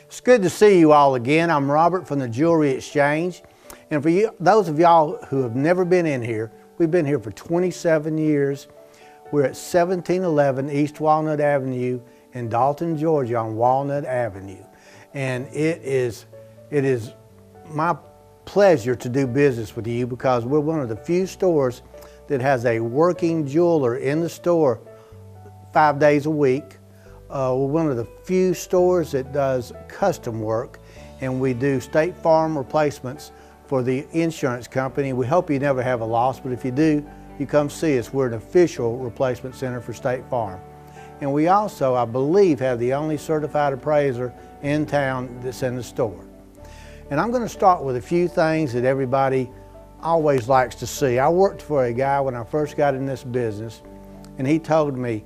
It's good to see you all again. I'm Robert from the Jewelry Exchange. And for you, those of y'all who have never been in here, we've been here for 27 years. We're at 1711 East Walnut Avenue in Dalton, Georgia on Walnut Avenue. And it is my pleasure to do business with you because we're one of the few stores that has a working jeweler in the store 5 days a week. We're one of the few stores that does custom work, and we do State Farm replacements for the insurance company. We hope you never have a loss, but if you do, you come see us. We're an official replacement center for State Farm. And we also, I believe, have the only certified appraiser in town that's in the store. And I'm going to start with a few things that everybody always likes to see. I worked for a guy when I first got in this business, and he told me,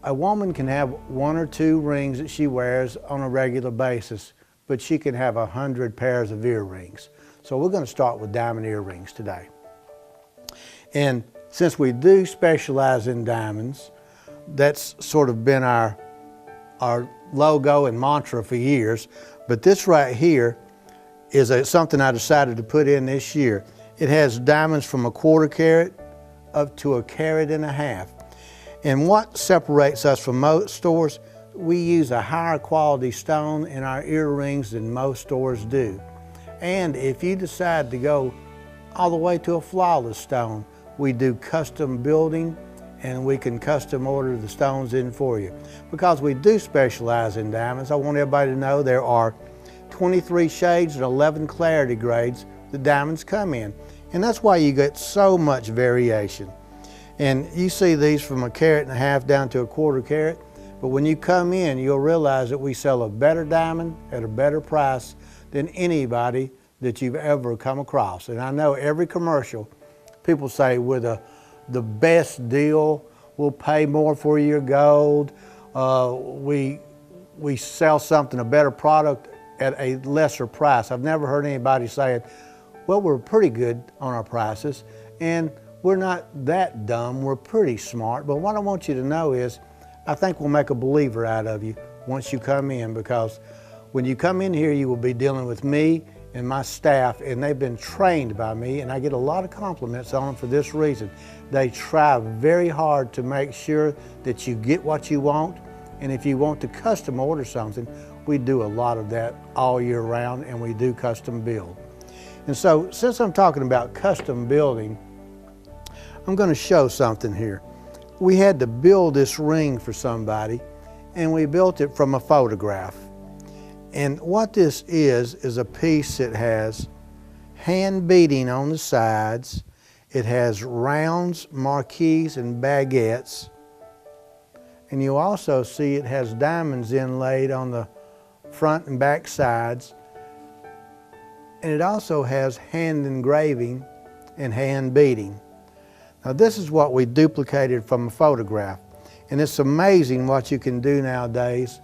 a woman can have 1 or 2 rings that she wears on a regular basis, but she can have 100 pairs of earrings. So we're going to start with diamond earrings today. And since we do specialize in diamonds, that's sort of been our logo and mantra for years. But this right here is something I decided to put in this year. It has diamonds from 1/4 carat up to 1.5 carats. And what separates us from most stores, we use a higher quality stone in our earrings than most stores do. And if you decide to go all the way to a flawless stone, we do custom building and we can custom order the stones in for you. Because we do specialize in diamonds, I want everybody to know there are 23 shades and 11 clarity grades the diamonds come in. And that's why you get so much variation. And you see these from 1.5 carats down to 1/4 carat. But when you come in, you'll realize that we sell a better diamond at a better price than anybody that you've ever come across. And I know every commercial, people say we're the best deal, we'll pay more for your gold, we sell something, a better product at a lesser price. I've never heard anybody say it. Well, we're pretty good on our prices, and we're not that dumb, we're pretty smart. But what I want you to know is, I think we'll make a believer out of you once you come in, because when you come in here, you will be dealing with me and my staff, and they've been trained by me, and I get a lot of compliments on them for this reason. They try very hard to make sure that you get what you want, and if you want to custom order something, we do a lot of that all year round, and we do custom build. And so, since I'm talking about custom building, I'm going to show something here. We had to build this ring for somebody, and we built it from a photograph. And what this is a piece that has hand beading on the sides. It has rounds, marquise, and baguettes. And you also see it has diamonds inlaid on the front and back sides. And it also has hand engraving and hand beading. Now this is what we duplicated from a photograph. And it's amazing what you can do nowadays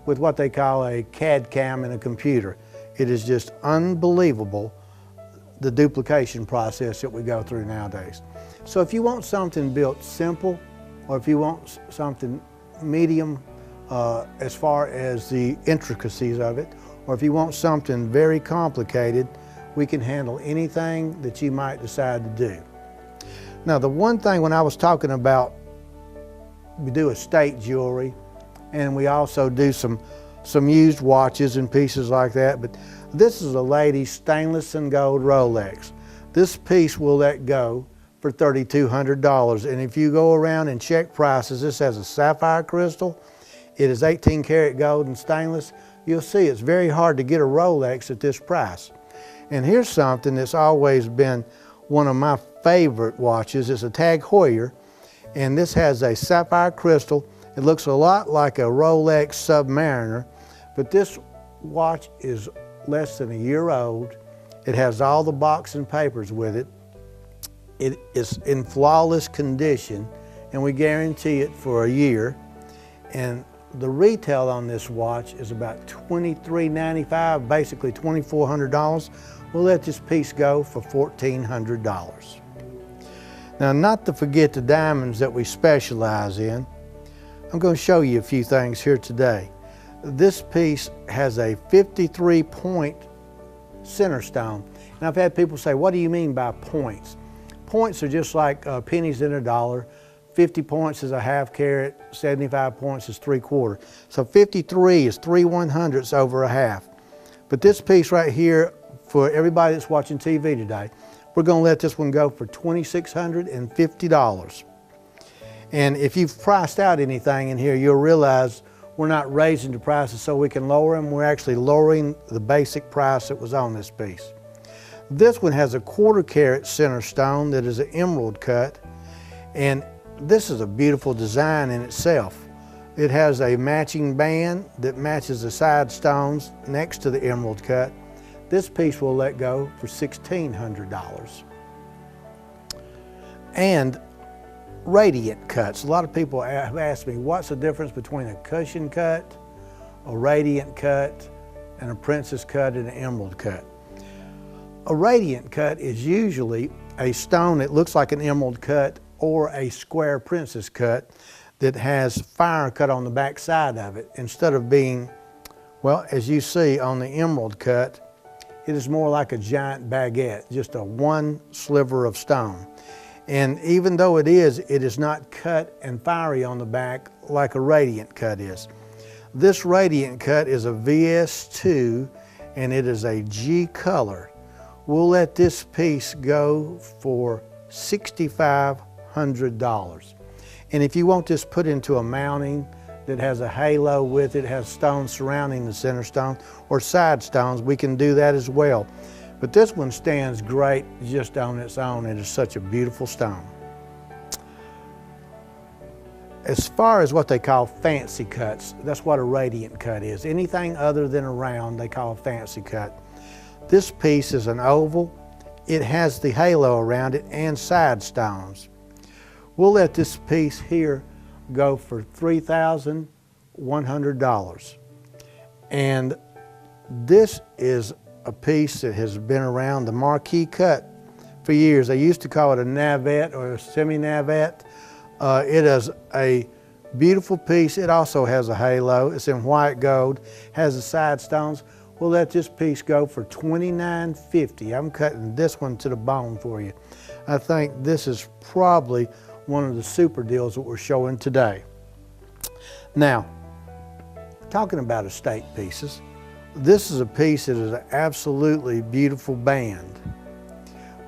with what they call a CAD CAM in a computer. It is just unbelievable, the duplication process that we go through nowadays. So if you want something built simple, or if you want something medium as far as the intricacies of it, or if you want something very complicated, we can handle anything that you might decide to do. Now the one thing, when I was talking about, we do estate jewelry, and we also do some used watches and pieces like that, but this is a lady's stainless and gold Rolex. This piece will let go for $3,200, and if you go around and check prices, this has a sapphire crystal, it is 18 karat gold and stainless. You'll see it's very hard to get a Rolex at this price. And here's something that's always been one of my favorite watches. It's a Tag Heuer, and this has a sapphire crystal. It looks a lot like a Rolex Submariner, but this watch is less than a year old. It has all the box and papers with it. It is in flawless condition, and we guarantee it for a year. And the retail on this watch is about $23.95, basically $2,400. We'll let this piece go for $1,400. Now, not to forget the diamonds that we specialize in, I'm going to show you a few things here today. This piece has a 53-point center stone. And I've had people say, what do you mean by points? Points are just like pennies in a dollar. 50 points is a half carat, 75 points is 3/4. So 53 is 3/100ths over a half. But this piece right here, for everybody that's watching TV today, we're gonna let this one go for $2,650. And if you've priced out anything in here, you'll realize we're not raising the prices so we can lower them. We're actually lowering the basic price that was on this piece. This one has a 1/4 carat center stone that is an emerald cut. And this is a beautiful design in itself. It has a matching band that matches the side stones next to the emerald cut. This piece will let go for $1,600. And radiant cuts. A lot of people have asked me, what's the difference between a cushion cut, a radiant cut, and a princess cut and an emerald cut? A radiant cut is usually a stone that looks like an emerald cut or a square princess cut that has fire cut on the back side of it. Instead of being, well, as you see on the emerald cut, it is more like a giant baguette, just a one sliver of stone. And even though it is not cut and fiery on the back like a radiant cut is. This radiant cut is a VS2 and it is a G color. We'll let this piece go for $6,500. And if you want this put into a mounting that has a halo with it, has stones surrounding the center stone or side stones, we can do that as well. But this one stands great just on its own. It is such a beautiful stone. As far as what they call fancy cuts, that's what a radiant cut is. Anything other than a round, they call a fancy cut. This piece is an oval. It has the halo around it and side stones. We'll let this piece here go for $3,100. And this is a piece that has been around, the marquee cut, for years. They used to call it a navette or a semi-navette. It is a beautiful piece. It also has a halo. It's in white gold, has the side stones. We'll let this piece go for $29.50. I'm cutting this one to the bone for you. I think this is probably one of the super deals that we're showing today. Now, talking about estate pieces, this is a piece that is an absolutely beautiful band.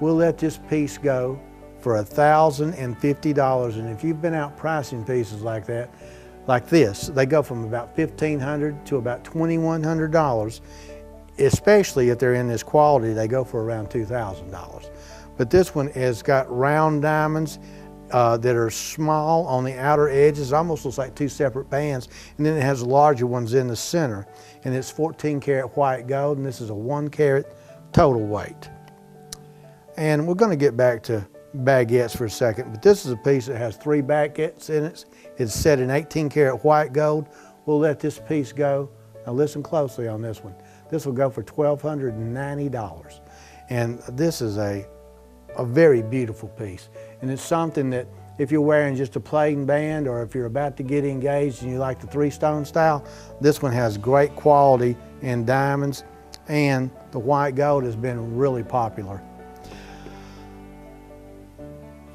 We'll let this piece go for $1,050. And if you've been out pricing pieces like that, like this, they go from about $1,500 to about $2,100. Especially if they're in this quality, they go for around $2,000. But this one has got round diamonds that are small on the outer edges. It almost looks like two separate bands. And then it has larger ones in the center. And it's 14 karat white gold, and this is a 1 carat total weight. And we're going to get back to baguettes for a second, but this is a piece that has 3 baguettes in it. It's set in 18 karat white gold. We'll let this piece go. Now listen closely on this one. This will go for $1,290. And this is a very beautiful piece. And it's something that if you're wearing just a plain band or if you're about to get engaged and you like the 3-stone style, this one has great quality in diamonds, and the white gold has been really popular.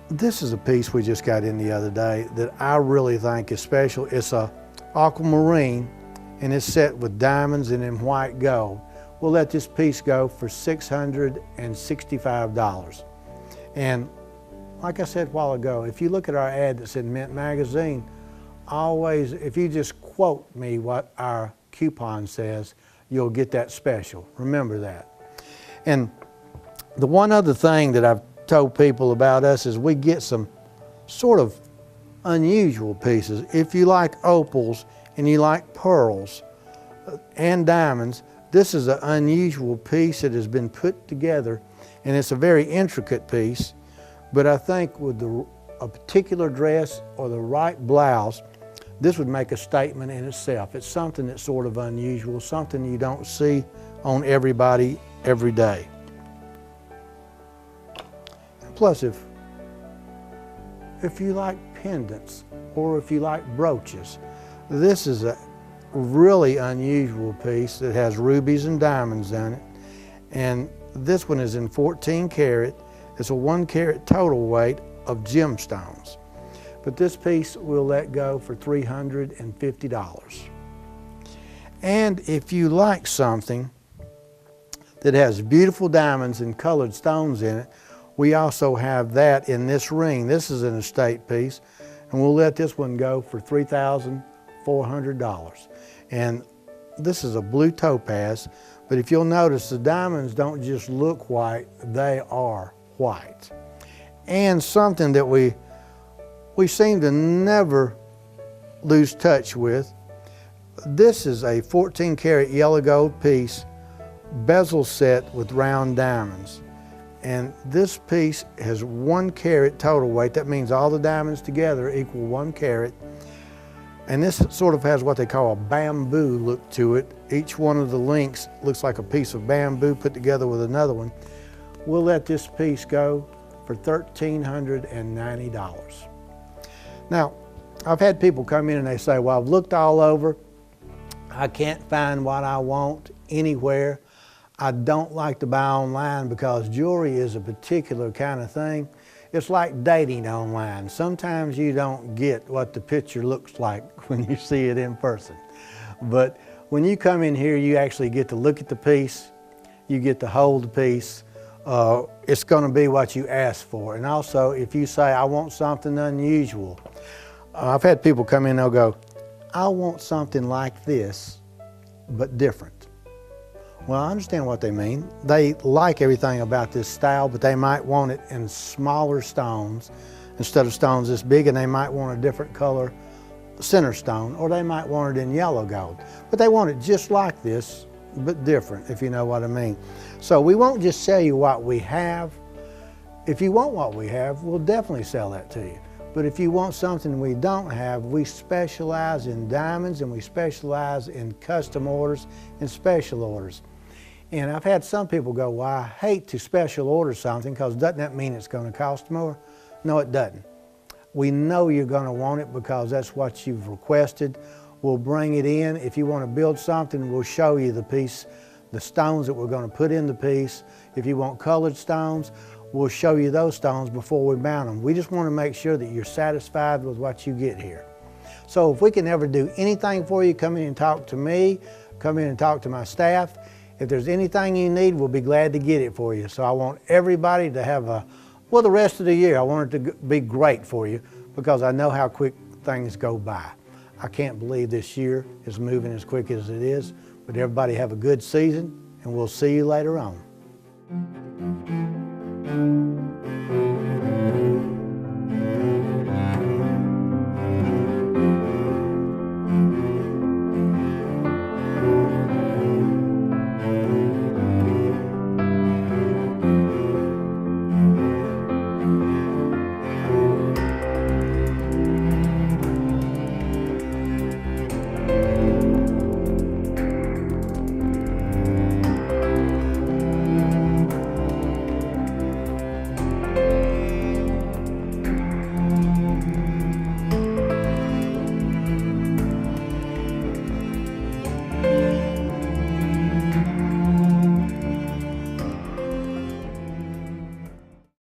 This is a piece we just got in the other day that I really think is special. It's a aquamarine and it's set with diamonds and in white gold. We'll let this piece go for $665. And like I said a while ago, if you look at our ad that's in Mint Magazine, always, if you just quote me what our coupon says, you'll get that special. Remember that. And the one other thing that I've told people about us is we get some sort of unusual pieces. If you like opals and you like pearls and diamonds, this is an unusual piece that has been put together, and it's a very intricate piece. But I think with a particular dress or the right blouse, this would make a statement in itself. It's something that's sort of unusual, something you don't see on everybody every day. Plus, if you like pendants or if you like brooches, this is really unusual piece that has rubies and diamonds in it. And this one is in 14 karat. It's a 1 carat total weight of gemstones. But this piece we'll let go for $350. And if you like something that has beautiful diamonds and colored stones in it, we also have that in this ring. This is an estate piece, and we'll let this one go for $3,400. And this is a blue topaz, but if you'll notice, the diamonds don't just look white, they are white. And something that we seem to never lose touch with, this is a 14 karat yellow gold piece, bezel set with round diamonds. And this piece has 1 carat total weight. That means all the diamonds together equal 1 carat. And this sort of has what they call a bamboo look to it. Each one of the links looks like a piece of bamboo put together with another one. We'll let this piece go for $1,390. Now, I've had people come in and they say, well, I've looked all over. I can't find what I want anywhere. I don't like to buy online because jewelry is a particular kind of thing. It's like dating online. Sometimes you don't get what the picture looks like when you see it in person. But when you come in here, you actually get to look at the piece, you get to hold the piece. It's going to be what you ask for. And also, if you say, I want something unusual, I've had people come in and they'll go, I want something like this, but different. Well, I understand what they mean. They like everything about this style, but they might want it in smaller stones instead of stones this big, and they might want a different color center stone, or they might want it in yellow gold. But they want it just like this, but different, if you know what I mean. So we won't just sell you what we have. If you want what we have, we'll definitely sell that to you. But if you want something we don't have, we specialize in diamonds, and we specialize in custom orders and special orders. And I've had some people go, well, I hate to special order something because doesn't that mean it's going to cost more? No, it doesn't. We know you're going to want it because that's what you've requested. We'll bring it in. If you want to build something, we'll show you the piece, the stones that we're going to put in the piece. If you want colored stones, we'll show you those stones before we mount them. We just want to make sure that you're satisfied with what you get here. So if we can ever do anything for you, come in and talk to me, come in and talk to my staff. If there's anything you need, we'll be glad to get it for you. So I want everybody to have well, the rest of the year, I want it to be great for you because I know how quick things go by. I can't believe this year is moving as quick as it is, but everybody have a good season, and we'll see you later on.